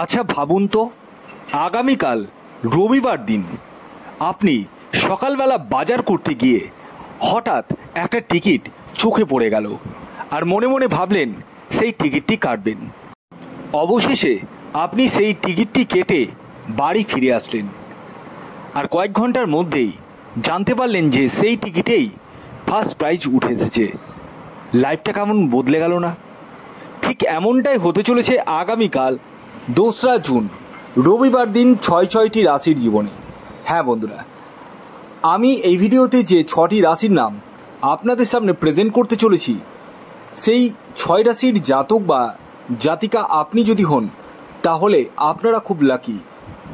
আচ্ছা ভাবুন তো, আগামীকাল রবিবার দিন আপনি সকালবেলা বাজার করতে গিয়ে হঠাৎ একটা টিকিট চোখে পড়ে গেল আর মনে মনে ভাবলেন সেই টিকিটটি কাটবেন। অবশেষে আপনি সেই টিকিটটি কেটে বাড়ি ফিরে আসলেন আর কয়েক ঘন্টার মধ্যেই জানতে পারলেন যে সেই টিকিটেই ফার্স্ট প্রাইজ উঠে এসেছে। লাইফটা কেমন বদলে গেল না? ঠিক এমনটাই হতে চলেছে আগামীকাল 2রা জুন রবিবার দিন ছয়টি রাশির জীবনে। হ্যাঁ বন্ধুরা, আমি এই ভিডিওতে যে 6টি রাশির নাম আপনাদের সামনে প্রেজেন্ট করতে চলেছি, সেই 6 রাশির জাতক বা জাতিকা আপনি যদি হন তাহলে আপনারা খুব লাকি,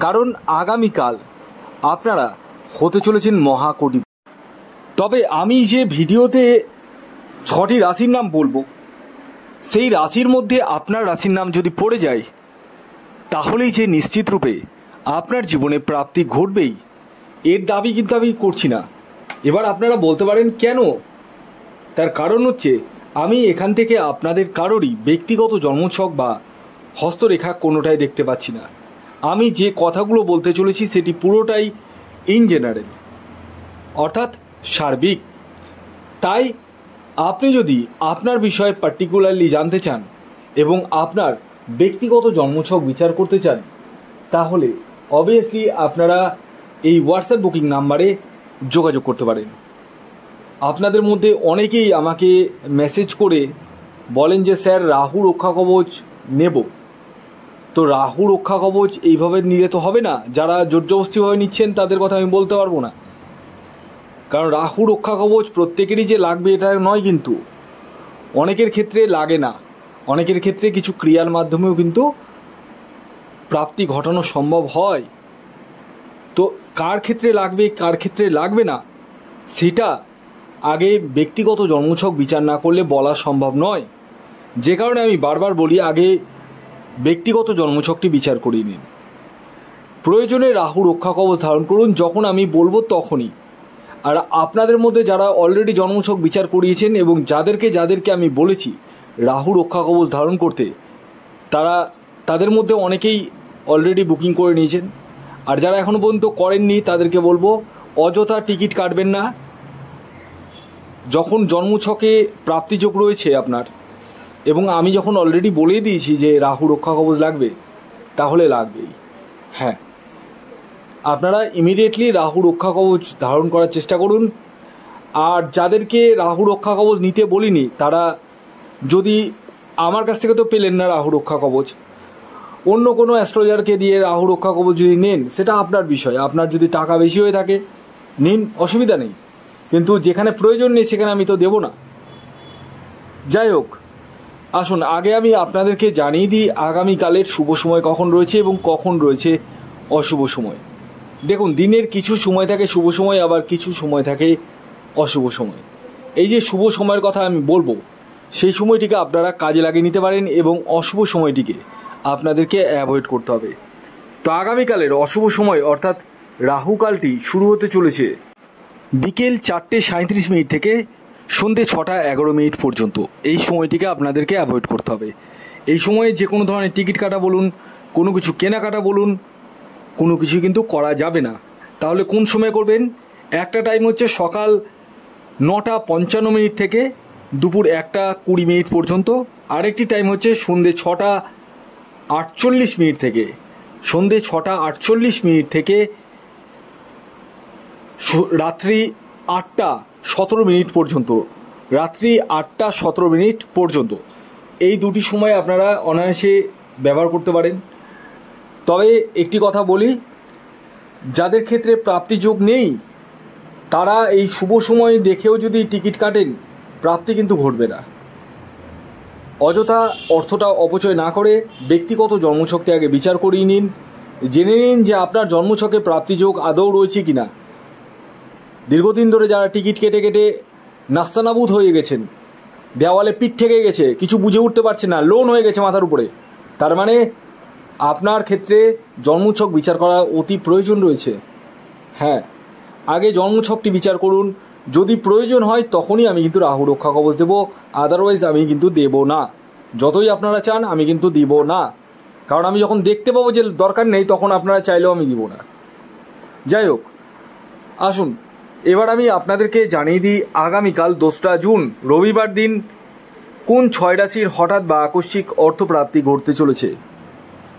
কারণ আগামীকাল আপনারা হতে চলেছেন মহাকোটি। তবে আমি যে ভিডিওতে 6টি রাশির নাম বলবো, সেই রাশির মধ্যে আপনার রাশির নাম যদি পড়ে যায় তাহলেই যে নিশ্চিত রূপে আপনার জীবনে প্রাপ্তি ঘটবেই, এর দাবি কিন্তু আমি করছি না। এবার আপনারা বলতে পারেন কেন? তার কারণ হচ্ছে আমি এখান থেকে আপনাদের কারোরই ব্যক্তিগত জন্মছক বা হস্তরেখা কোনোটাই দেখতে পাচ্ছি না। আমি যে কথাগুলো বলতে চলেছি সেটি পুরোটাই ইন জেনারেল, অর্থাৎ সার্বিক। তাই আপনি যদি আপনার বিষয়ে পার্টিকুলারলি জানতে চান এবং আপনার ব্যক্তিগত জন্মছক বিচার করতে চান, তাহলে অবভিয়াসলি আপনারা এই হোয়াটসঅ্যাপ বুকিং নাম্বারে যোগাযোগ করতে পারেন। আপনাদের মধ্যে অনেকেই আমাকে মেসেজ করে বলেন যে স্যার রাহু রক্ষা কবচ নেব। তো রাহু রক্ষা কবচ এইভাবে নিলে তো হবে না। যারা জোরজবস্তিভাবে নিচ্ছেন তাদের কথা আমি বলতে পারবো না, কারণ রাহু রক্ষা কবচ প্রত্যেকেরই যে লাগবে এটা নয়, কিন্তু অনেকের ক্ষেত্রে লাগে না। অনেকের ক্ষেত্রে কিছু ক্রিয়ার মাধ্যমেও কিন্তু প্রাপ্তি ঘটানো সম্ভব হয়। তো কার ক্ষেত্রে লাগবে কার ক্ষেত্রে লাগবে না সেটা আগে ব্যক্তিগত জন্মছক বিচার না করলে বলা সম্ভব নয়। যে কারণে আমি বারবার বলি আগে ব্যক্তিগত জন্মছকটি বিচার করিয়ে নিন। প্রয়োজনে রাহু রক্ষা কবচ ধারণ করুন যখন আমি বলবো তখনই। আর আপনাদের মধ্যে যারা অলরেডি জন্মছক বিচার করিয়েছেন এবং যাদেরকে আমি বলেছি রাহু রক্ষা কবচ ধারণ করতে, তাদের মধ্যে অনেকেই অলরেডি বুকিং করে নিয়েছেন। আর যারা এখনও পর্যন্ত করেননি তাদেরকে বলবো অযথা টিকিট কাটবেন না। যখন জন্মছকে প্রাপ্তিযোগ রয়েছে আপনার, এবং আমি যখন অলরেডি বলেই দিয়েছি যে রাহু রক্ষা কবচ লাগবে, তাহলে লাগবেই। হ্যাঁ, আপনারা ইমিডিয়েটলি রাহু রক্ষা কবচ ধারণ করার চেষ্টা করুন। আর যাদেরকে রাহু রক্ষা কবচ নিতে বলিনি, তারা যদি আমার কাছ থেকে তো পেলেন না রাহু রক্ষা কবচ, অন্য কোনো অ্যাস্ট্রোলজারকে দিয়ে রাহু রক্ষা কবচ যদি নেন সেটা আপনার বিষয়। আপনার যদি টাকা বেশি হয়ে থাকে নিন, অসুবিধা নেই, কিন্তু যেখানে প্রয়োজন নেই সেখানে আমি তো দেব না। যাই হোক, আসুন আগে আমি আপনাদেরকে জানিয়ে দিই আগামীকালের শুভ সময় কখন রয়েছে এবং কখন রয়েছে অশুভ সময়। দেখুন, দিনের কিছু সময় থাকে শুভ সময়, আবার কিছু সময় থাকে অশুভ সময়। এই যে শুভ সময়ের কথা আমি বলবো, সেই সময়টিকে আপনারা কাজে লাগিয়ে নিতে পারেন এবং অশুভ সময়টিকে আপনাদেরকে অ্যাভয়েড করতে হবে। তো আগামীকালের অশুভ সময় অর্থাৎ রাহুকালটি শুরু হতে চলেছে বিকেল 4:37 থেকে সন্ধ্যে 6:11 পর্যন্ত। এই সময়টিকে আপনাদেরকে অ্যাভয়েড করতে হবে। এই সময়ে যে কোনো ধরনের টিকিট কাটা বলুন, কোনো কিছু কেনাকাটা বলুন, কোনো কিছু কিন্তু করা যাবে না। তাহলে কোন সময় করবেন? একটা টাইম হচ্ছে সকাল 9:55 থেকে দুপুর 1:20 পর্যন্ত। আরেকটি টাইম হচ্ছে সন্ধ্যে 6:48 থেকে সন্ধ্যে 6:48 থেকে রাত্রি 8:17 পর্যন্ত। রাত্রি 8:17 পর্যন্ত এই দুটি সময় আপনারা অনায়াসে ব্যবহার করতে পারেন। তবে একটি কথা বলি, যাদের ক্ষেত্রে প্রাপ্তিযোগ নেই তারা এই শুভ সময় দেখেও যদি টিকিট কাটেন, প্রাপ্তি কিন্তু ঘটবে না। অযথা অর্থটা অপচয় না করে ব্যক্তিগত জন্মছকটি আগে বিচার করিয়ে নিন, জেনে নিন যে আপনার জন্মছকে প্রাপ্তিযোগ আদৌ রয়েছে কিনা। দীর্ঘদিন ধরে যারা টিকিট কেটে কেটে নাস্তানাবুদ হয়ে গেছেন, দেওয়ালে পিঠ ঠেকে গেছে, কিছু বুঝে উঠতে পারছে না, লোন হয়ে গেছে মাথার উপরে, তার মানে আপনার ক্ষেত্রে জন্মছক বিচার করা অতি প্রয়োজন রয়েছে। হ্যাঁ, আগে জন্মছকটি বিচার করুন। যদি প্রয়োজন হয় তখনই আমি কিন্তু রাহু রক্ষা কবচ দেবো, আদারওয়াইজ আমি কিন্তু দেব না। যতই আপনারা চান আমি কিন্তু দিব না। কারণ আমি যখন দেখতে পাবো যে দরকার নেই তখন আপনারা চাইলেও আমি দিব না। যাই হোক, আসুন এবার আমি আপনাদেরকে জানিয়ে দিই আগামীকাল 2রা জুন রবিবার দিন কোন 6 রাশির হঠাৎ বা আকস্মিক অর্থপ্রাপ্তি ঘটতে চলেছে।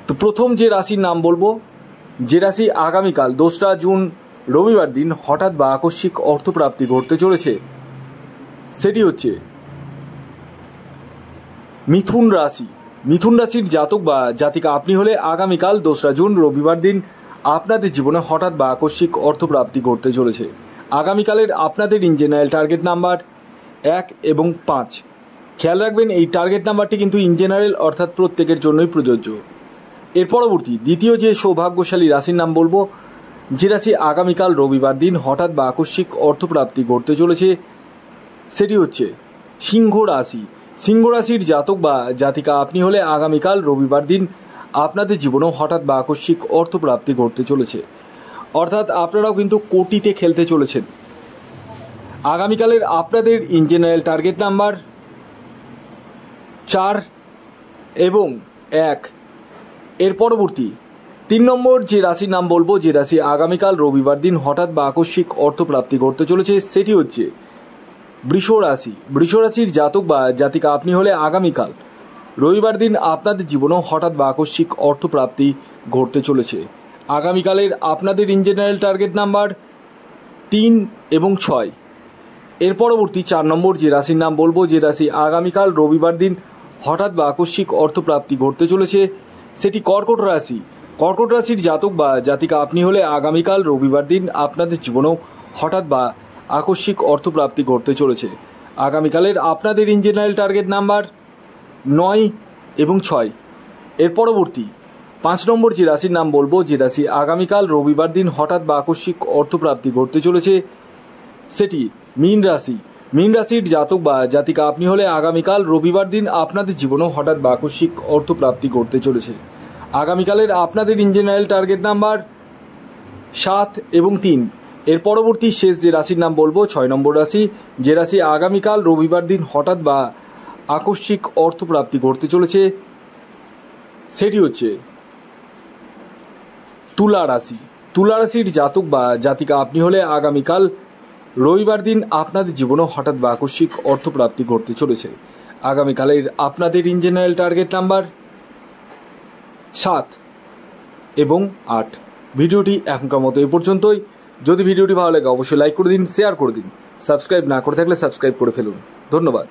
তো প্রথম যে রাশির নাম বলবো, যে রাশি আগামীকাল 2রা জুন রবিবার দিন হঠাৎ বা আকস্মিক অর্থপ্রাপ্তি ঘটতে চলেছে, সেটি হচ্ছে মিথুন রাশি। মিথুন রাশির জাতক বা জাতিকা আপনি হলে আগামীকাল 2রা জুন রবিবার দিন আপনাদের জীবনে হঠাৎ বা আকস্মিক অর্থপ্রাপ্তি ঘটতে চলেছে। আগামীকালের আপনাদের ইন জেনারেল টার্গেট নাম্বার 1 এবং 5। খেয়াল রাখবেন এই টার্গেট নাম্বারটি কিন্তু ইন জেনারেল অর্থাৎ প্রত্যেকের জন্যই প্রযোজ্য। এর পরবর্তী দ্বিতীয় যে সৌভাগ্যশালী রাশির নাম বলবো, যে রাশি আগামীকাল রবিবার দিন হঠাৎ বা আকস্মিক অর্থপ্রাপ্তি ঘটতে চলেছে, সেটি হচ্ছে সিংহ রাশি। সিংহ রাশির জাতক বা জাতিকা আপনি হলে আগামীকাল রবিবার দিন আপনাদের জীবনেও হঠাৎ বা আকস্মিক অর্থপ্রাপ্তি ঘটতে চলেছে, অর্থাৎ আপনারাও কিন্তু কোটিতে খেলতে চলেছেন। আগামীকালের আপনাদের ইন জেনারেল টার্গেট নাম্বার 4 এবং 1। এর পরবর্তী 3 নম্বর যে রাশির নাম বলবো, যে রাশি আগামীকাল রবিবার দিন হঠাৎ বা আকস্মিক অর্থপ্রাপ্তি ঘটতে চলেছে, সেটি হচ্ছে বৃষ রাশি। বৃষ রাশির জাতক বা জাতিকা আপনি হলে আগামীকাল রবিবার দিন আপনাদের জীবনেও হঠাৎ বা আকস্মিক অর্থপ্রাপ্তি ঘটতে চলেছে। আগামীকালের আপনাদের ইন জেনারেল টার্গেট নাম্বার 3 এবং 6। এর পরবর্তী 4 নম্বর যে রাশির নাম বলবো, যে রাশি আগামীকাল রবিবার দিন হঠাৎ বা আকস্মিক অর্থপ্রাপ্তি ঘটতে চলেছে, সেটি কর্কট রাশি। কর্কট রাশির জাতক বা জাতিকা আপনি হলে আগামীকাল রবিবার দিন আপনাদের জীবনেও হঠাৎ বা আকস্মিক অর্থপ্রাপ্তি ঘটতে চলেছে। আগামীকালের আপনাদের ইন জেনারেল টার্গেট নাম্বার 9 এবং 6। এর পরবর্তী 5 নম্বর যে রাশির নাম বলবো, যে রাশি আগামীকাল রবিবার দিন হঠাৎ বা আকস্মিক অর্থপ্রাপ্তি ঘটতে চলেছে, সেটি মীন রাশি। মীন রাশির জাতক বা জাতিকা আপনি হলে আগামীকাল রবিবার দিন আপনাদের জীবনেও হঠাৎ বা আকস্মিক অর্থপ্রাপ্তি ঘটতে চলেছে। আগামীকালের আপনাদের ইন জেনারেল টার্গেট নাম্বার 7 এবং 3। এর পরবর্তী শেষ যে রাশির নাম বলবো, 6 নম্বর রাশি, যে রাশি আগামীকাল রবিবার দিন হঠাৎ বা আকস্মিক অর্থপ্রাপ্তি ঘটতে চলেছে, সেটি হচ্ছে তুলা রাশি। তুলা রাশির জাতক বা জাতিকা আপনি হলে আগামীকাল রবিবার দিন আপনাদের জীবনেও হঠাৎ বা আকস্মিক অর্থপ্রাপ্তি ঘটতে চলেছে। আগামীকালের আপনাদের ইন জেনারেল টার্গেট নাম্বার 7 এবং 8। ভিডিওটি এখনকার মতো এ পর্যন্তই। যদি ভিডিওটি ভালো লাগে অবশ্যই লাইক করে দিন, শেয়ার করে দিন। সাবস্ক্রাইব না করে থাকলে সাবস্ক্রাইব করে ফেলুন। ধন্যবাদ।